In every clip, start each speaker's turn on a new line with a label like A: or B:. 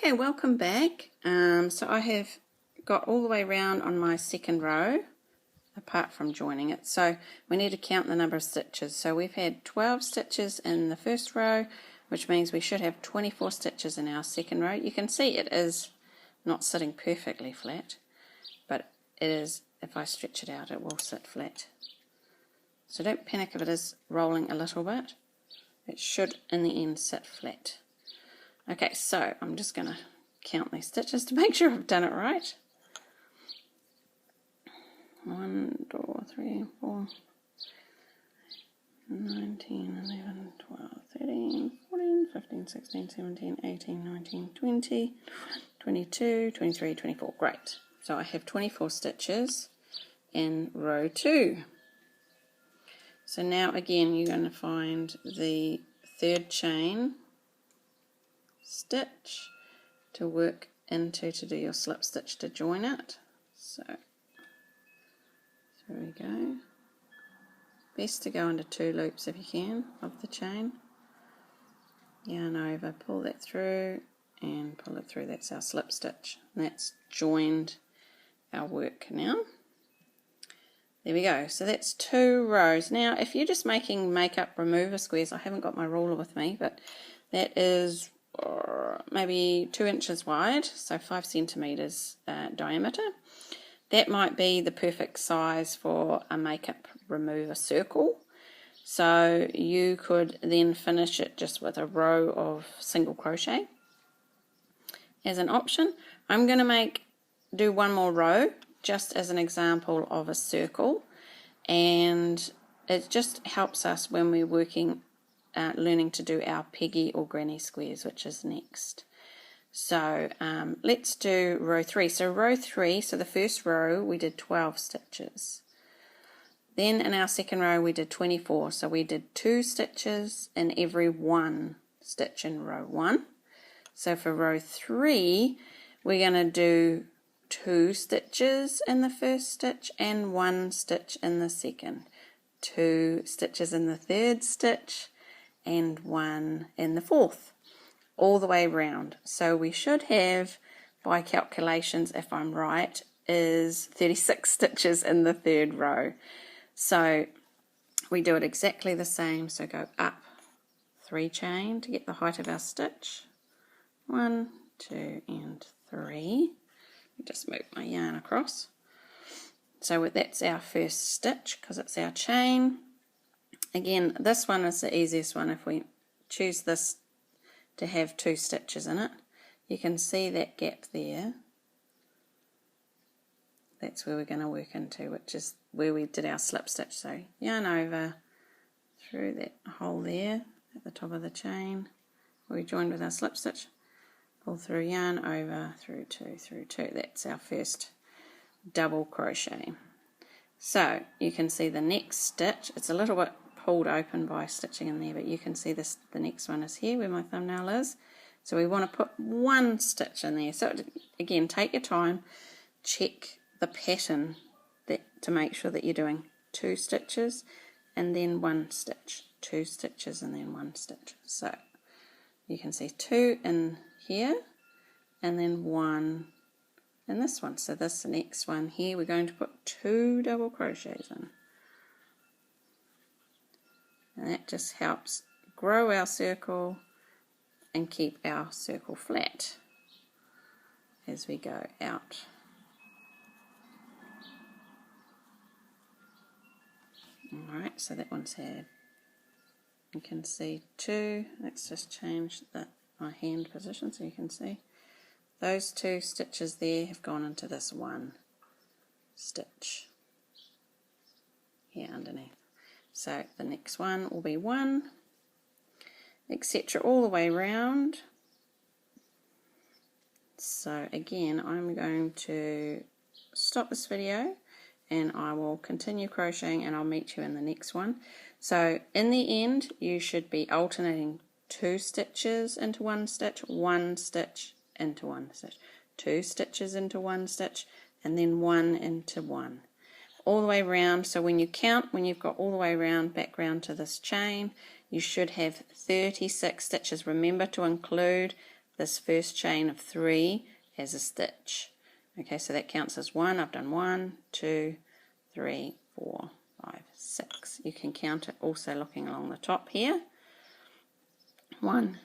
A: Okay, welcome back. So I have got all the way around on my second row, apart from joining it. So we need to count the number of stitches. So we've had 12 stitches in the first row, which means we should have 24 stitches in our second row. You can see it is not sitting perfectly flat, but it is, if I stretch it out, it will sit flat. So don't panic if it is rolling a little bit. It should, in the end, sit flat. Okay, so I'm just going to count these stitches to make sure I've done it right. 1, 2, 3, 4, 19, 11, 12, 13, 14, 15, 16, 17, 18, 19, 20, 22, 23, 24. Great. So I have 24 stitches in row 2. So now again you're going to find the third chain stitch to work into to do your slip stitch to join it. So there we go. Best to go into 2 loops if you can of the chain. Yarn over, pull that through and pull it through. That's our slip stitch. And that's joined our work now. There we go. So that's 2 rows. Now if you're just making makeup remover squares, I haven't got my ruler with me, but that is maybe 2 inches wide, so 5 centimeters diameter. That might be the perfect size for a makeup remover circle. So you could then finish it just with a row of single crochet as an option. I'm going to do one more row just as an example of a circle, and it just helps us when we're working learning to do our peggy or granny squares, which is next. So let's do row 3. So row 3, so the first row we did 12 stitches. Then in our second row we did 24, so we did 2 stitches in every 1 stitch in row 1. So for row 3 we're going to do 2 stitches in the first stitch and 1 stitch in the second, 2 stitches in the third stitch and 1 in the fourth, all the way round. So we should have, by calculations if I'm right, is 36 stitches in the third row. So we do it exactly the same. So go up 3 chain to get the height of our stitch. 1, 2 and 3. Just move my yarn across. So that's our first stitch because it's our chain. Again, this one is the easiest one. If we choose this to have 2 stitches in it, you can see that gap there. That's where we're going to work into, which is where we did our slip stitch. So yarn over through that hole there at the top of the chain where we joined with our slip stitch. Pull through, yarn over, through 2, through 2. That's our first double crochet. So you can see the next stitch, it's a little bit pulled open by stitching in there, but you can see this. The next one is here where my thumbnail is. So we want to put 1 stitch in there. So again, take your time, check the pattern to make sure that you're doing 2 stitches and then 1 stitch, 2 stitches and then 1 stitch. So you can see 2 in here and then 1 in this one. So this next one here we're going to put 2 double crochets in, and that just helps grow our circle and keep our circle flat as we go out. Alright, so that one's had, you can see 2. Let's just change my hand position so you can see. Those 2 stitches there have gone into this 1 stitch here underneath. So the next one will be 1, etc. all the way around. So again, I'm going to stop this video and I will continue crocheting and I'll meet you in the next one. So in the end you should be alternating 2 stitches into 1 stitch, 1 stitch into 1 stitch, 2 stitches into 1 stitch, and then 1 into 1. All the way around. So when you count, when you've got all the way around, back round to this chain, you should have 36 stitches. Remember to include this first chain of 3 as a stitch. Okay, so that counts as 1. I've done 1, 2, 3, 4, 5, 6. You can count it also looking along the top here. 1,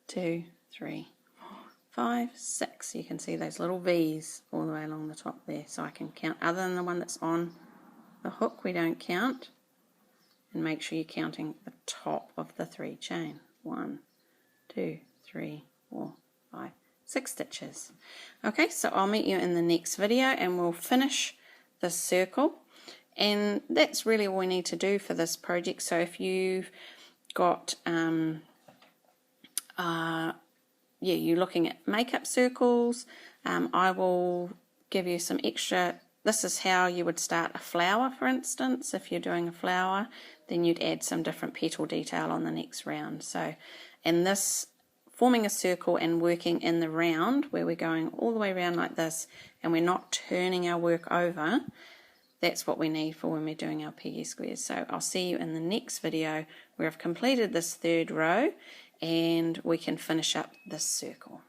A: 2, 3, 4, 5, 6. You can see those little V's all the way along the top there. So I can count, other than the one that's on the hook, we don't count. And make sure you're counting the top of the 3 chain. 1, 2, 3, 4, 5, 6 stitches. Okay, so I'll meet you in the next video and we'll finish this circle. And that's really all we need to do for this project. So if you've got you're looking at makeup circles, I will give you some extra. This is how you would start a flower, for instance. If you're doing a flower, then you'd add some different petal detail on the next round. So, and this, forming a circle and working in the round, where we're going all the way around like this, and we're not turning our work over, that's what we need for when we're doing our piggy squares. So I'll see you in the next video where I've completed this 3rd row and we can finish up this circle.